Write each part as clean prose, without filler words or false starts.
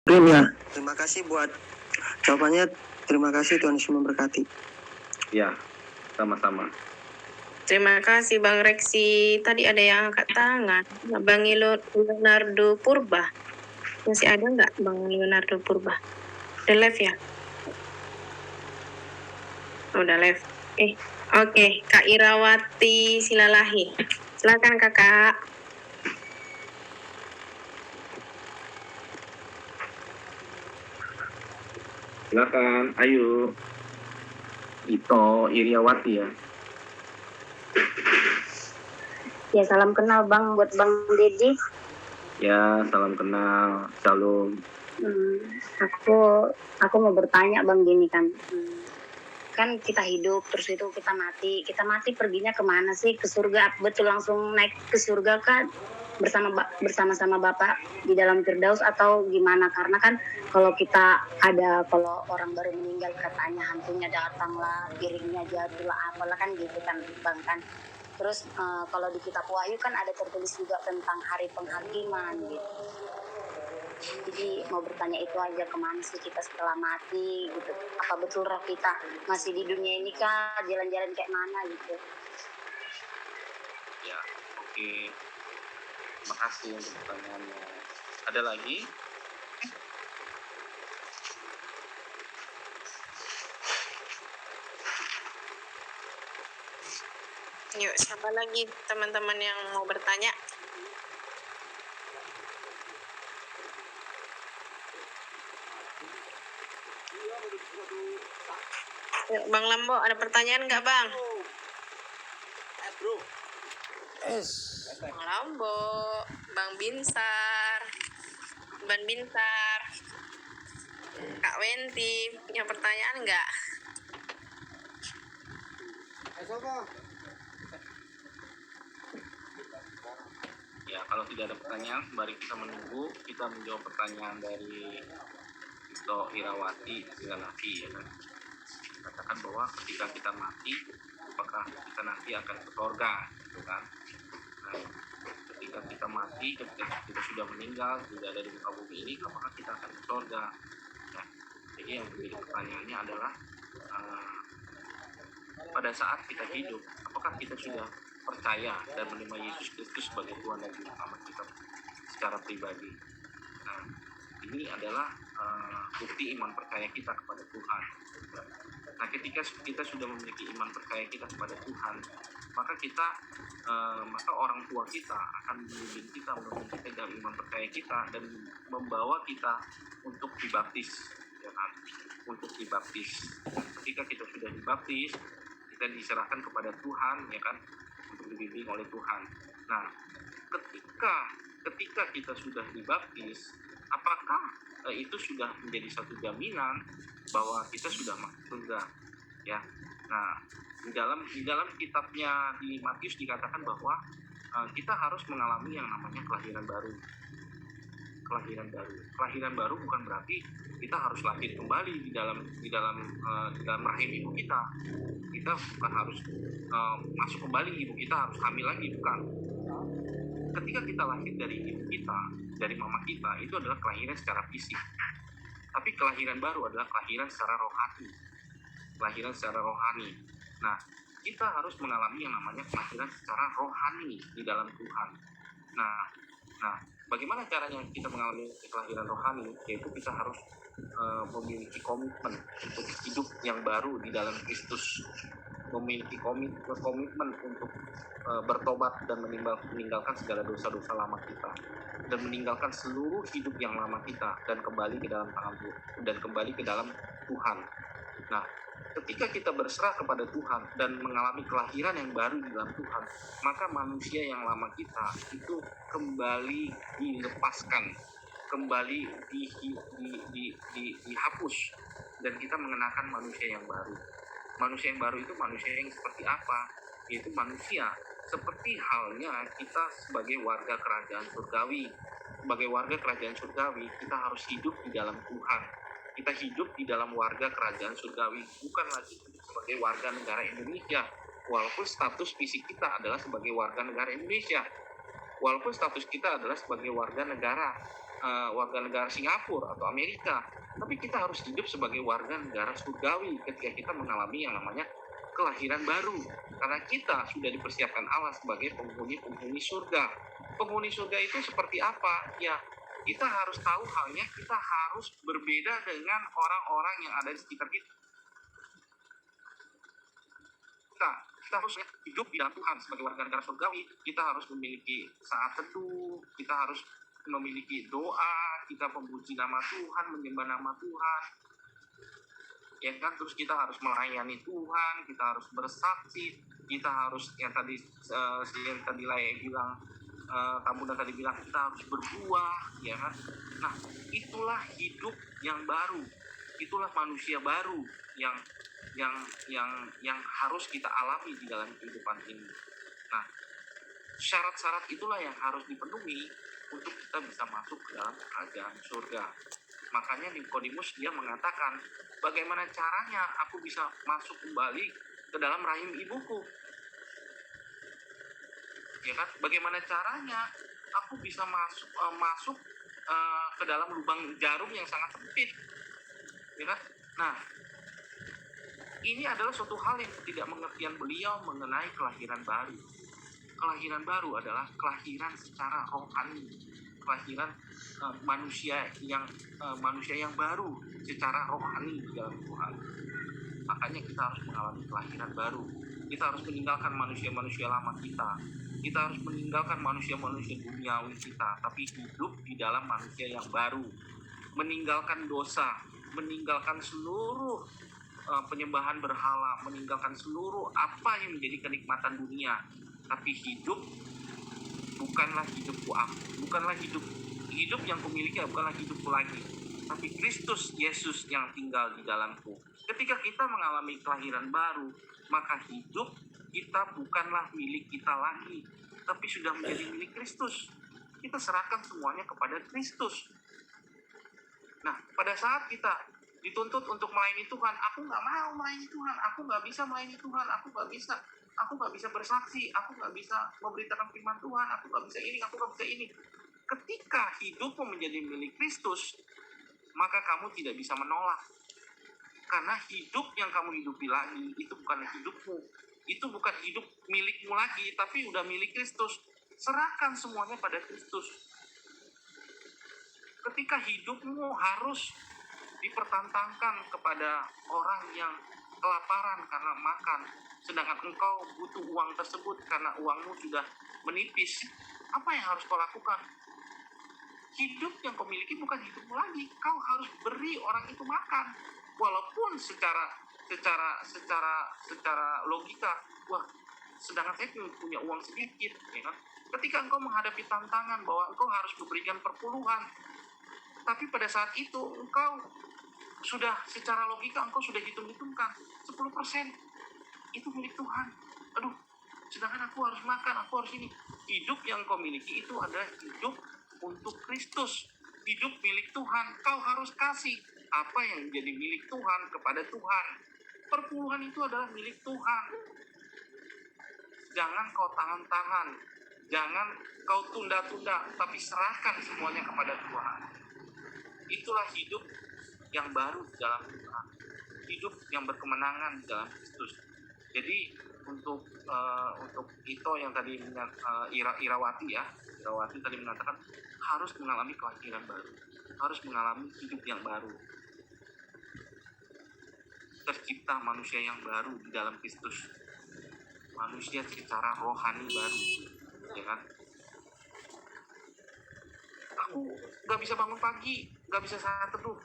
Ya. Terima kasih buat jawabannya. Terima kasih, Tuhan Yesus memberkati. Ya, sama-sama. Terima kasih Bang Reksi. Tadi ada yang angkat tangan. Bang Leonardo Purba. Masih ada nggak Bang Leonardo Purba? Udah live ya? Udah live. Oke. Kak Irawati Silalahi. Silakan Kakak. Silakan, ayo. Ito Iriawati ya. Ya, salam kenal Bang buat Bang Dedi. Ya, salam kenal, shalom. Aku mau bertanya Bang gini kan. Kan kita hidup terus itu kita mati perginya kemana sih? Ke surga? Betul langsung naik ke surga kan? Bersama-sama Bapak di dalam Firdaus atau gimana? Karena kan kalau orang baru meninggal katanya hantunya datanglah, piringnya jatuhlah, apalah kan gitu kan Bang kan. Terus kalau di kitab Wahyu kan ada tertulis juga tentang hari penghakiman gitu. Jadi mau bertanya itu aja, kemana sih kita setelah mati gitu? Apa betul roh kita masih di dunia ini kah? Jalan-jalan kayak mana gitu? Ya, oke. Terima kasih untuk pertanyaannya. Ada lagi? Yuk, siapa lagi teman-teman yang mau bertanya? Yuk, Bang Lambo, ada pertanyaan nggak Bang? Bang Lambo, Bang Binsar, Ban Binsar, Kak Wenti, punya pertanyaan nggak? Ya, kalau tidak ada pertanyaan, mari kita menunggu. Kita menjawab pertanyaan dari Ito Irawati Silalahi ya kan. Katakan bahwa ketika kita mati, apakah kita nanti akan ke surga gitu kan. Nah, ketika kita mati, ketika kita sudah meninggal, tidak ada di muka bumi ini, apakah kita akan ke surga? Nah, jadi yang menjadi pertanyaannya adalah pada saat kita hidup, apakah kita sudah percaya dan menerima Yesus Kristus sebagai Tuhan dan Juru Selamat kita secara pribadi? Nah, ini adalah bukti iman percaya kita kepada Tuhan. Nah, ketika kita sudah memiliki iman percaya kita kepada Tuhan, maka orang tua kita akan membimbing kita, menuntun kita dalam iman percaya kita dan membawa kita untuk dibaptis, ya kan? Untuk dibaptis. Ketika kita sudah dibaptis, kita diserahkan kepada Tuhan, ya kan? Untuk dibimbing oleh Tuhan. Nah, ketika kita sudah dibaptis, apakah itu sudah menjadi satu jaminan bahwa kita sudah masuk surga? Ya. Nah, di dalam kitabnya di Matius dikatakan bahwa kita harus mengalami yang namanya kelahiran baru. Kelahiran baru bukan berarti kita harus lahir kembali di dalam rahim ibu kita. Kita bukan harus masuk kembali, ibu kita harus hamil lagi, bukan. Ketika kita lahir dari ibu kita, dari mama kita, itu adalah kelahiran secara fisik. Tapi kelahiran baru adalah kelahiran secara rohani. Nah, kita harus mengalami yang namanya kelahiran secara rohani di dalam Tuhan. Nah, bagaimana caranya kita mengalami kelahiran rohani? Yaitu kita harus memiliki komitmen untuk hidup yang baru di dalam Kristus, memiliki komitmen untuk bertobat dan meninggalkan segala dosa-dosa lama kita, dan meninggalkan seluruh hidup yang lama kita dan kembali ke dalam tangan Tuhan dan kembali ke dalam Tuhan. Nah, ketika kita berserah kepada Tuhan dan mengalami kelahiran yang baru di dalam Tuhan, maka manusia yang lama kita itu kembali dilepaskan, kembali dihapus, dan kita mengenakan manusia yang baru. Manusia yang baru itu manusia yang seperti apa? Yaitu manusia seperti halnya kita sebagai warga kerajaan surgawi. Sebagai warga kerajaan surgawi, kita harus hidup di dalam Tuhan. Kita hidup di dalam warga kerajaan surgawi, bukan lagi sebagai warga negara Indonesia. Walaupun status fisik kita adalah sebagai warga negara Indonesia, walaupun status kita adalah sebagai warga negara warga negara Singapura atau Amerika, tapi kita harus hidup sebagai warga negara surgawi ketika kita mengalami yang namanya kelahiran baru, karena kita sudah dipersiapkan Allah sebagai penghuni surga. Penghuni surga itu seperti apa? Ya, kita harus tahu halnya kita harus berbeda dengan orang-orang yang ada di sekitar kita. Kita harus hidup di dalam Tuhan sebagai warga negara surgawi. Kita harus memiliki saat teduh, kita harus memiliki doa, kita memuji nama Tuhan, menyembah nama Tuhan, ya kan. Terus kita harus melayani Tuhan, kita harus bersaksi, kita harus yang tadi Laya bilang, kamu tadi bilang kita harus berbuah, ya kan. Nah, itulah hidup yang baru, itulah manusia baru yang harus kita alami di dalam kehidupan ini. Nah, syarat-syarat itulah yang harus dipenuhi untuk kita bisa masuk ke dalam kerajaan surga. Makanya Nikodemus dia mengatakan, bagaimana caranya aku bisa masuk kembali ke dalam rahim ibuku? Ya kan? Bagaimana caranya aku bisa masuk ke dalam lubang jarum yang sangat sempit? Ya kan? Nah, ini adalah suatu hal yang ketidakmengertian beliau mengenai kelahiran baru. Kelahiran baru adalah kelahiran secara rohani, kelahiran manusia yang baru secara rohani di dalam Tuhan. Makanya kita harus mengalami kelahiran baru. Kita harus meninggalkan manusia-manusia lama kita. Kita harus meninggalkan manusia-manusia duniawi kita, tapi hidup di dalam manusia yang baru. Meninggalkan dosa, meninggalkan seluruh penyembahan berhala, meninggalkan seluruh apa yang menjadi kenikmatan dunia, tapi hidup bukanlah hidupku aku, bukanlah hidup yang kumiliki, bukanlah hidupku lagi, tapi Kristus Yesus yang tinggal di dalamku. Ketika kita mengalami kelahiran baru, maka hidup kita bukanlah milik kita lagi, tapi sudah menjadi milik Kristus. Kita serahkan semuanya kepada Kristus. Nah, pada saat kita dituntut untuk melayani Tuhan, aku nggak mau melayani Tuhan, aku nggak bisa melayani Tuhan, aku nggak bisa bersaksi, aku nggak bisa memberitakan firman Tuhan, aku nggak bisa ini. Ketika hidupmu menjadi milik Kristus, maka kamu tidak bisa menolak, karena hidup yang kamu hidupi lagi itu bukan hidupmu, itu bukan hidup milikmu lagi, tapi udah milik Kristus. Serahkan semuanya pada Kristus. Ketika hidupmu harus dipertentangkan kepada orang yang kelaparan karena makan, sedangkan engkau butuh uang tersebut karena uangmu sudah menipis, apa yang harus kau lakukan? Hidup yang kau miliki bukan hidupmu lagi, kau harus beri orang itu makan, walaupun secara logika, wah, sedangkan saya punya uang sedikit, ya kan? Ketika engkau menghadapi tantangan bahwa engkau harus memberikan perpuluhan, tapi pada saat itu engkau sudah secara logika engkau sudah hitung-hitungkan 10% itu milik Tuhan. Aduh, sedangkan aku harus makan, aku harus ini. Hidup yang kau miliki itu adalah hidup untuk Kristus, hidup milik Tuhan. Kau harus kasih apa yang menjadi milik Tuhan kepada Tuhan. Perpuluhan itu adalah milik Tuhan. Jangan kau tahan-tahan, jangan kau tunda-tunda, tapi serahkan semuanya kepada Tuhan. Itulah hidup yang baru dalam Tuhan, hidup yang berkemenangan dalam Kristus. Jadi untuk itu yang tadi Irawati tadi mengatakan harus mengalami kelahiran baru, harus mengalami hidup yang baru, tercipta manusia yang baru di dalam Kristus, manusia secara rohani baru, ya kan? Aku gak bisa bangun pagi, gak bisa saat teduh.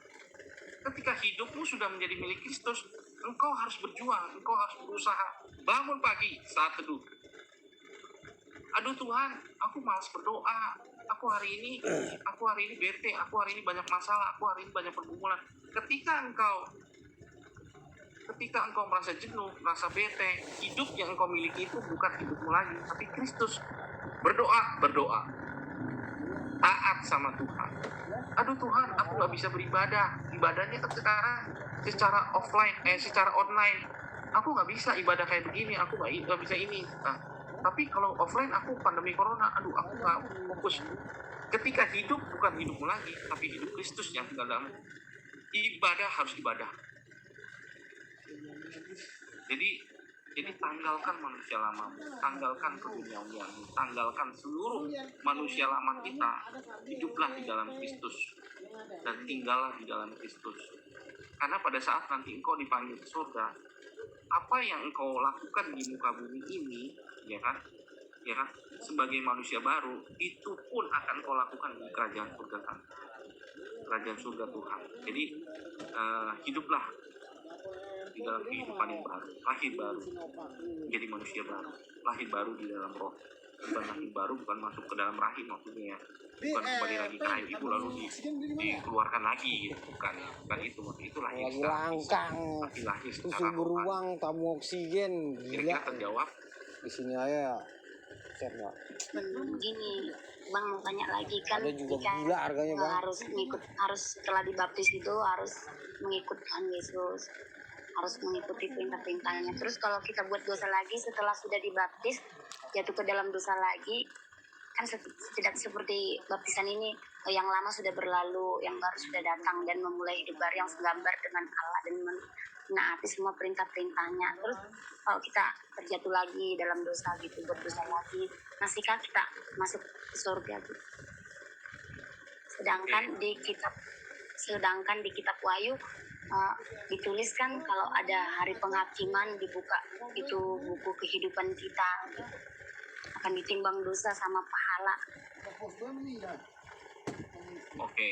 Ketika hidupmu sudah menjadi milik Kristus, engkau harus berjuang, engkau harus berusaha. Bangun pagi, saat teduh. Aduh Tuhan, aku malas berdoa. Aku hari ini bete, aku hari ini banyak masalah, aku hari ini banyak pergumulan. Ketika engkau merasa jenuh, merasa bete, hidup yang engkau miliki itu bukan hidupmu lagi, tapi Kristus. Berdoa. Taat sama Tuhan. Aduh Tuhan, aku gak bisa beribadah. Ibadahnya sekarang secara offline, secara online. Aku gak bisa ibadah kayak begini, aku gak bisa ini. Nah, tapi kalau offline aku pandemi corona, aduh aku gak fokus. Ketika hidup bukan hidupmu lagi, tapi hidup Kristus yang tinggal dalam. Ibadah harus ibadah. Jadi tanggalkan manusia lama, tanggalkan keduniawianmu, tanggalkan seluruh manusia lama kita. Hiduplah di dalam Kristus dan tinggallah di dalam Kristus. Karena pada saat nanti engkau dipanggil ke surga, apa yang engkau lakukan di muka bumi ini, ya kan, sebagai manusia baru, itu pun akan kau lakukan di kerajaan surga kan, kerajaan surga Tuhan. Jadi hiduplah di dalam kehidupan yang baru, lahir baru, jadi manusia baru, lahir baru di dalam roh, bukan lahir baru, bukan masuk ke dalam rahim maksudnya, bukan kembali lagi ke rahim ibu lalu dikeluarkan lagi, gitu. bukan itu lahir lagi langkang, lahir susu secara beruang, tamu oksigen, kira-kira gila. terjawab. Di sini aja, cek nggak? Gini, Bang mau tanya lagi kan, Ada juga jika gila harganya, Bang. harus setelah dibaptis itu harus mengikut Tuhan Yesus, harus mengikuti perintah-perintahnya. Terus kalau kita buat dosa lagi setelah sudah dibaptis, jatuh ke dalam dosa lagi, kan tidak seperti baptisan ini, yang lama sudah berlalu, yang baru sudah datang dan memulai hidup baru yang segambar dengan Allah dan menaati semua perintah-perintahnya. Terus kalau kita terjatuh lagi dalam dosa gitu, berdosa lagi, masihkah kita masuk ke surga gitu? Sedangkan di kitab Wahyu dituliskan kalau ada hari penghakiman, dibuka itu buku kehidupan kita gitu. Akan ditimbang dosa sama pahala. Oke.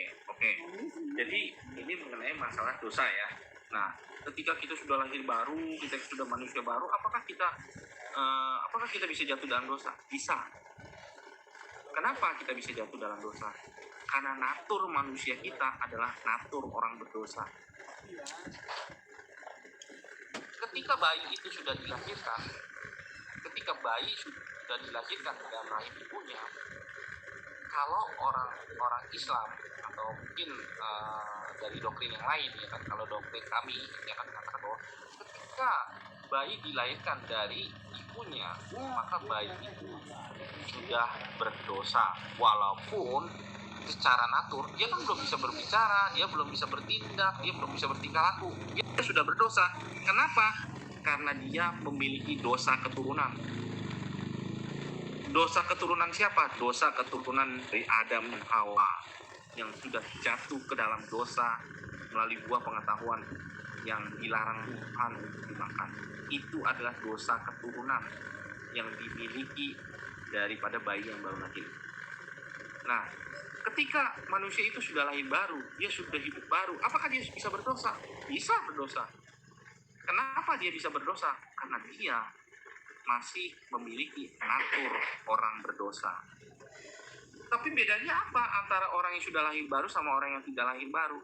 Jadi ini mengenai masalah dosa ya. Nah, ketika kita sudah lahir baru, kita sudah manusia baru, apakah kita bisa jatuh dalam dosa? Bisa. Kenapa kita bisa jatuh dalam dosa? Karena natur manusia kita adalah natur orang berdosa. Ketika bayi itu sudah dilahirkan, ke dalam rahim ibunya, kalau orang Islam atau mungkin dari doktrin yang lain ya kan, kalau doktrin kami ya kan mengatakan bahwa ketika bayi dilahirkan dari ibunya, maka bayi itu sudah berdosa, walaupun secara natur dia kan belum bisa berbicara, dia belum bisa bertindak, dia belum bisa bertingkah laku, dia sudah berdosa. Kenapa? Karena dia memiliki dosa keturunan. Dosa keturunan siapa? Dosa keturunan dari Adam dan Hawa yang sudah jatuh ke dalam dosa melalui buah pengetahuan yang dilarang Tuhan untuk dimakan. Itu adalah dosa keturunan yang dimiliki daripada bayi yang baru lahir. Nah, ketika manusia itu sudah lahir baru, dia sudah hidup baru, apakah dia bisa berdosa? Bisa berdosa. Kenapa dia bisa berdosa? Karena dia masih memiliki natur orang berdosa. Tapi bedanya apa antara orang yang sudah lahir baru sama orang yang tidak lahir baru?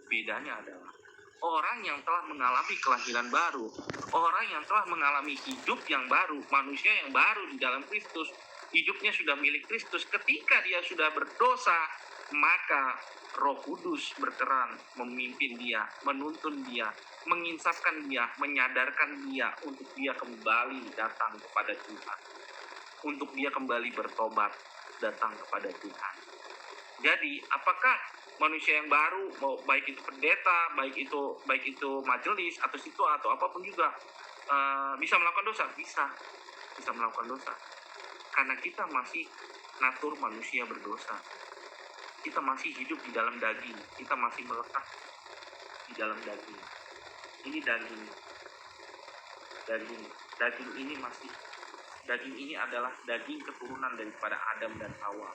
Bedanya adalah orang yang telah mengalami kelahiran baru, orang yang telah mengalami hidup yang baru, manusia yang baru di dalam Kristus, hidupnya sudah milik Kristus. Ketika dia sudah berdosa, maka Roh Kudus berkenan memimpin dia, menuntun dia, menginsafkan dia, menyadarkan dia untuk dia kembali datang kepada Tuhan, untuk dia kembali bertobat datang kepada Tuhan. Jadi apakah manusia yang baru, baik itu pendeta, baik itu majelis atau situ atau apapun juga, bisa melakukan dosa? Bisa melakukan dosa, karena kita masih natur manusia berdosa. Kita masih hidup di dalam daging, kita masih melekat di dalam daging. Ini daging ini adalah daging keturunan daripada Adam dan Hawa,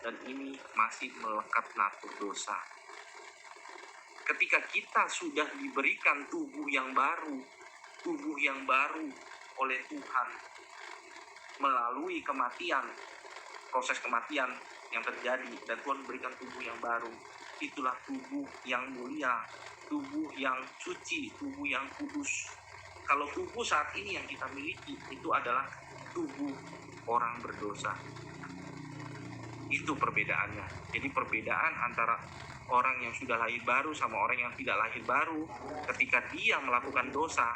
dan ini masih melekat natur dosa. Ketika kita sudah diberikan tubuh yang baru oleh Tuhan melalui proses kematian yang terjadi, dan Tuhan berikan tubuh yang baru, itulah tubuh yang mulia, tubuh yang suci, tubuh yang kudus. Kalau tubuh saat ini yang kita miliki itu adalah tubuh orang berdosa. Itu perbedaannya. Jadi perbedaan antara orang yang sudah lahir baru sama orang yang tidak lahir baru, ketika dia melakukan dosa,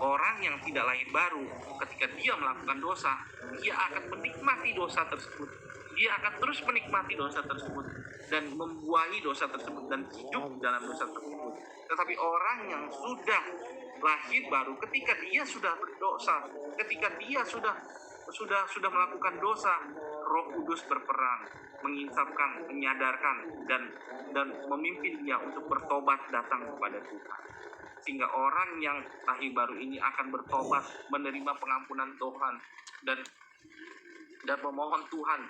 orang yang tidak lahir baru ketika dia melakukan dosa, dia akan menikmati dosa tersebut. dia akan terus menikmati dosa tersebut dan membuahi dosa tersebut dan hidup dalam dosa tersebut. Tetapi orang yang sudah lahir baru, ketika dia sudah berdosa, ketika dia sudah melakukan dosa, Roh Kudus berperan, menginsafkan, menyadarkan dan memimpin dia untuk bertobat datang kepada Tuhan. Sehingga orang yang lahir baru ini akan bertobat, menerima pengampunan Tuhan dan memohon Tuhan,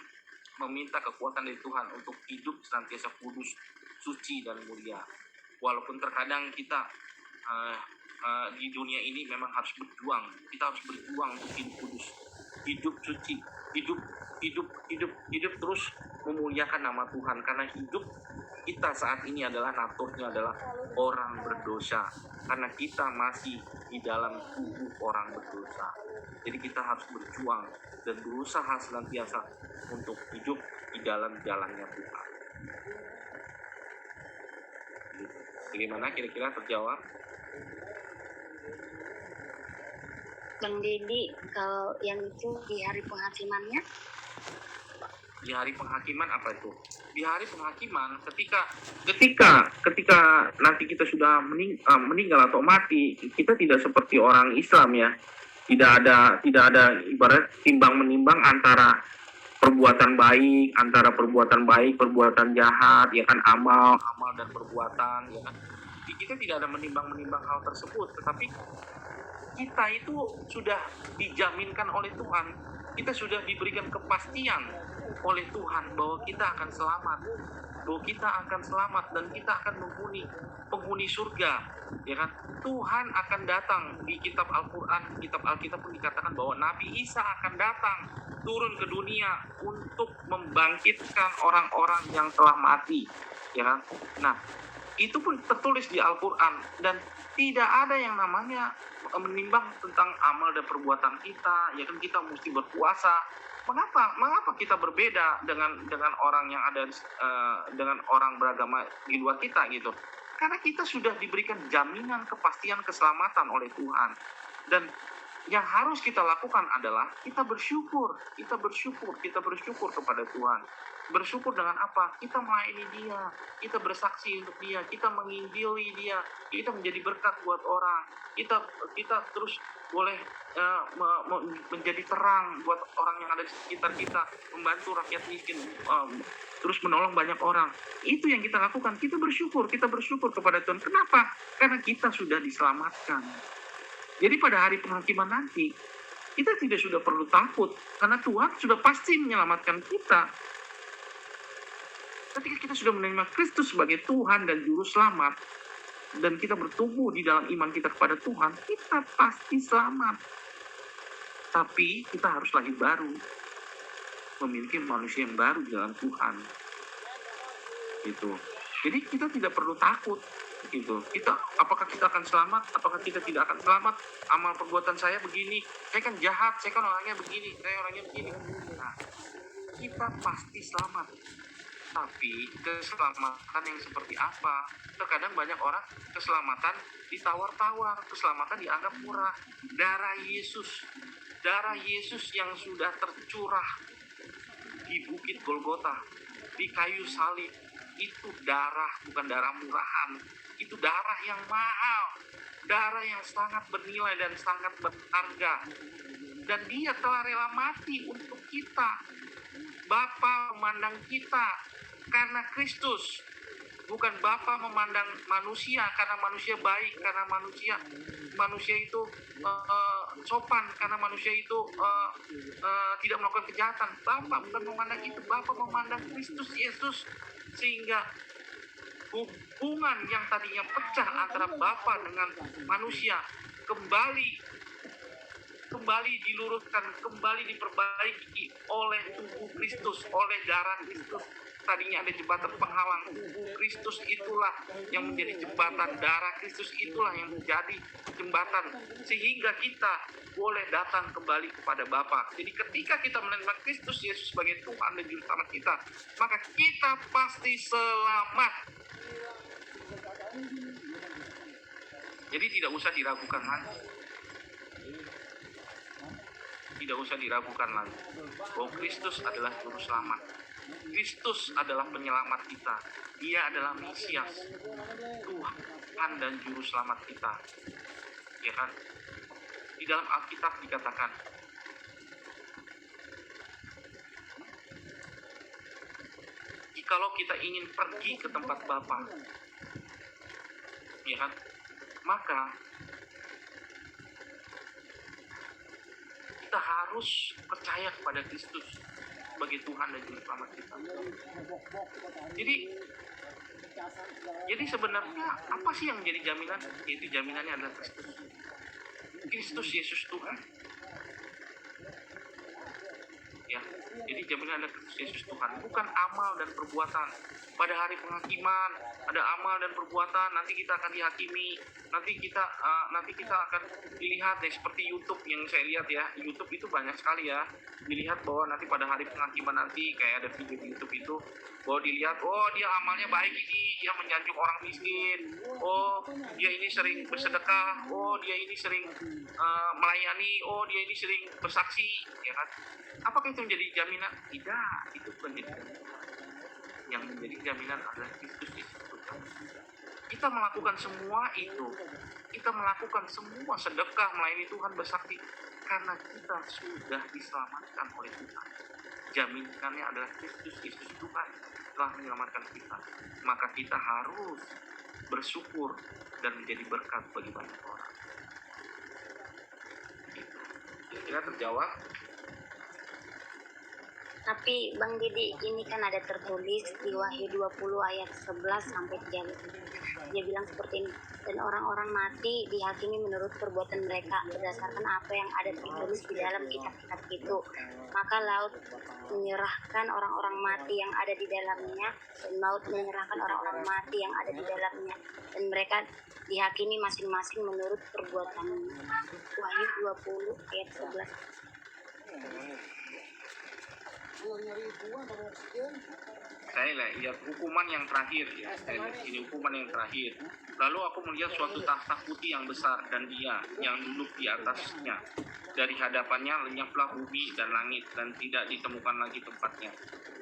meminta kekuatan dari Tuhan untuk hidup senantiasa kudus, suci dan mulia. Walaupun terkadang kita di dunia ini memang harus berjuang, kita harus berjuang untuk hidup kudus, hidup suci, hidup terus memuliakan nama Tuhan, karena hidup kita saat ini adalah naturnya adalah orang berdosa, karena kita masih di dalam tubuh orang berdosa. Jadi kita harus berjuang dan berusaha senantiasa untuk hidup di dalam jalannya Tuhan. Bagaimana, kira-kira terjawab? Bang Dedi, kalau yang itu di hari penghakimannya? Di hari penghakiman apa itu? Di hari penghakiman ketika nanti kita sudah meninggal atau mati, kita tidak seperti orang Islam ya. Tidak ada ibarat timbang menimbang antara perbuatan baik, perbuatan jahat, ya kan, amal dan perbuatan, ya kan. Kita tidak ada menimbang hal tersebut, tetapi kita itu sudah dijaminkan oleh Tuhan. Kita sudah diberikan kepastian oleh Tuhan bahwa kita akan selamat, dan kita akan penghuni surga, ya kan. Tuhan akan datang. Di kitab Al-Quran, kitab Alkitab pun dikatakan bahwa Nabi Isa akan datang turun ke dunia untuk membangkitkan orang-orang yang telah mati, ya kan. Nah, itu pun tertulis di Al-Quran, dan tidak ada yang namanya menimbang tentang amal dan perbuatan kita, ya kan. Kita mesti berpuasa. Mengapa kita berbeda dengan orang yang ada dengan orang beragama di luar kita gitu? Karena kita sudah diberikan jaminan kepastian keselamatan oleh Tuhan, dan yang harus kita lakukan adalah kita bersyukur kepada Tuhan. Bersyukur dengan apa? Kita melayani Dia, kita bersaksi untuk Dia, kita menginjili Dia, kita menjadi berkat buat orang, kita terus boleh menjadi terang buat orang yang ada di sekitar kita, membantu rakyat miskin, terus menolong banyak orang. Itu yang kita lakukan. Kita bersyukur kepada Tuhan. Kenapa? Karena kita sudah diselamatkan. Jadi pada hari penghakiman nanti, kita tidak sudah perlu takut, karena Tuhan sudah pasti menyelamatkan kita. Ketika kita sudah menerima Kristus sebagai Tuhan dan Juru Selamat, dan kita bertumbuh di dalam iman kita kepada Tuhan, kita pasti selamat. Tapi kita harus lahir baru, memiliki manusia yang baru di dalam Tuhan. Gitu. Jadi kita tidak perlu takut. Gitu. Apakah kita akan selamat? Apakah kita tidak akan selamat? Amal perbuatan saya begini, saya kan jahat, saya kan orangnya begini, saya orangnya begini. Nah, kita pasti selamat. Tapi keselamatan yang seperti apa? Terkadang banyak orang keselamatan ditawar-tawar, keselamatan dianggap murah. Darah Yesus yang sudah tercurah di Bukit Golgota, di kayu salib, itu darah, bukan darah murahan. Itu darah yang mahal, darah yang sangat bernilai dan sangat berharga. Dan Dia telah rela mati untuk kita. Bapa memandang kita karena Kristus, bukan Bapa memandang manusia karena manusia baik, karena manusia itu sopan, karena manusia itu tidak melakukan kejahatan. Bapa bukan memandang itu. Bapa memandang Kristus Yesus, sehingga hubungan yang tadinya pecah antara Bapa dengan manusia kembali diluruskan, kembali diperbaiki oleh tubuh Kristus, oleh darah Kristus. Tadinya ada jembatan penghalang, Kristus itulah yang menjadi jembatan, darah Kristus itulah yang menjadi jembatan, sehingga kita boleh datang kembali kepada Bapa. Jadi ketika kita menerima Kristus Yesus sebagai Tuhan dan Juru Selamat kita, maka kita pasti selamat. Jadi tidak usah diragukan lagi. tidak usah diragukan lagi bahwa Kristus adalah juru selamat. Kristus adalah penyelamat kita. Dia adalah Mesias, Tuhan dan juru selamat kita. Ya kan? Di dalam Alkitab dikatakan, jikalau kita ingin pergi ke tempat Bapa, ya kan? Maka kita harus percaya kepada Kristus sebagai Tuhan dan juru selamat kita. Jadi sebenarnya apa sih yang menjadi jaminan? Yaitu jaminannya adalah Kristus. Kristus Yesus Tuhan. Ya, jadi jaminan adalah Kristus Yesus Tuhan, bukan amal dan perbuatan. Pada hari penghakiman ada amal dan perbuatan, nanti kita akan dihakimi, nanti kita akan dilihat deh, seperti YouTube yang saya lihat ya. YouTube itu banyak sekali ya, dilihat bahwa nanti pada hari penghakiman nanti kayak ada video di YouTube itu bahwa dilihat, oh dia amalnya baik ini, dia menyanjung orang miskin, oh dia ini sering bersedekah, oh dia ini sering melayani, oh dia ini sering bersaksi, ya kan? Apakah itu menjadi jaminan? Tidak, itu bukan jadi jaminan. Yang menjadi jaminan adalah Kristus Yesus Tuhan. Kita melakukan semua itu, kita melakukan semua sedekah, melayani Tuhan, bersakti, karena kita sudah diselamatkan oleh Tuhan. Jaminannya adalah Kristus Yesus Tuhan telah menyelamatkan kita. Maka kita harus bersyukur dan menjadi berkat bagi banyak orang. Kira-kira terjawab? Tapi Bang Didi, ini kan ada tertulis di Wahyu 20 ayat 11 sampai 13. Dia bilang seperti ini, dan orang-orang mati dihakimi menurut perbuatan mereka berdasarkan apa yang ada tertulis di dalam kitab-kitab itu. Maka laut menyerahkan orang-orang mati yang ada di dalamnya, dan maut menyerahkan orang-orang mati yang ada di dalamnya, dan mereka dihakimi masing-masing menurut perbuatannya. Wahyu 20 ayat 11. Saya lihat hukuman yang terakhir ya, ini hukuman yang terakhir. Lalu aku melihat suatu takhta putih yang besar, dan Dia yang duduk di atasnya. Dari hadapannya lenyaplah bumi dan langit, dan tidak ditemukan lagi tempatnya.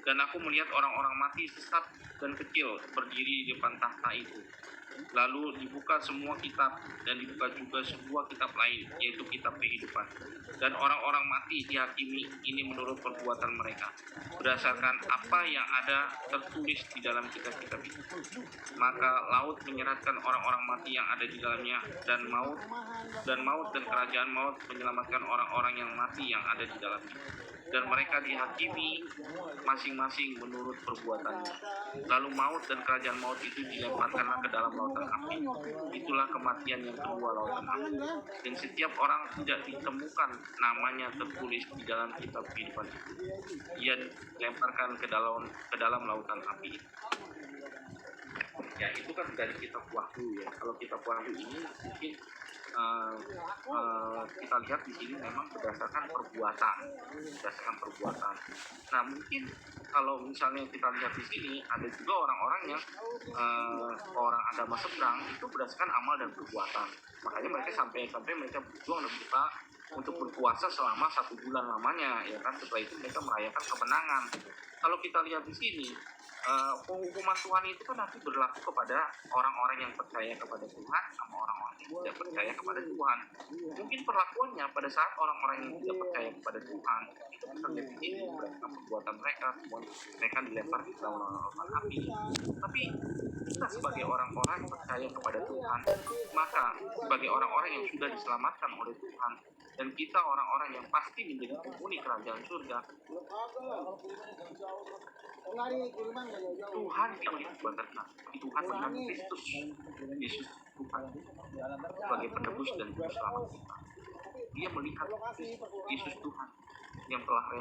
Dan aku melihat orang-orang mati sesat dan kecil berdiri di depan takhta itu. Lalu dibuka semua kitab, dan dibuka juga sebuah kitab lain, yaitu kitab kehidupan. Dan orang-orang mati dihakimi ini menurut perbuatan mereka, berdasarkan apa yang ada tertulis di dalam kitab-kitab itu. Maka laut menyerahkan orang-orang mati yang ada di dalamnya, dan maut dan kerajaan maut menyelamatkan orang-orang yang mati yang ada di dalamnya. Dan mereka dihakimi masing-masing menurut perbuatannya. Lalu maut dan kerajaan maut itu dilemparkanlah ke dalam lautan api. Itulah kematian yang kedua, lautan api. Dan setiap orang tidak ditemukan namanya tertulis di dalam kitab kehidupan itu, ia dilemparkan ke dalam lautan api itu. Ya, itu kan dari kitab Wahyu ya. Kalau kitab Wahyu ini mungkin kita lihat di sini memang berdasarkan perbuatan. Nah, mungkin kalau misalnya kita lihat di sini ada juga orang-orang yang orang agama seberang itu berdasarkan amal dan perbuatan. Makanya mereka sampai mereka berjuang dan berusaha untuk berpuasa selama 1 bulan lamanya, ya kan. Setelah itu mereka merayakan kemenangan. Kalau kita lihat di sini, penghukuman Tuhan itu kan nanti berlaku kepada orang-orang yang percaya kepada Tuhan sama orang-orang yang tidak percaya kepada Tuhan. Mungkin perlakuannya pada saat orang-orang yang tidak percaya kepada Tuhan itu terjadi di sini berdasarkan perbuatan mereka, semua mereka dilempar di dalam lautan api. Tapi kita sebagai orang-orang yang percaya kepada Tuhan, maka sebagai orang-orang yang sudah diselamatkan oleh Tuhan, dan kita orang-orang yang pasti menjadi penghuni kerajaan surga, Tuhan tidak melihat kita, Tuhan melihat Kristus Yesus Tuhan sebagai penebus dan juru selamat kita. Dia melihat Yesus Tuhan yang telah rela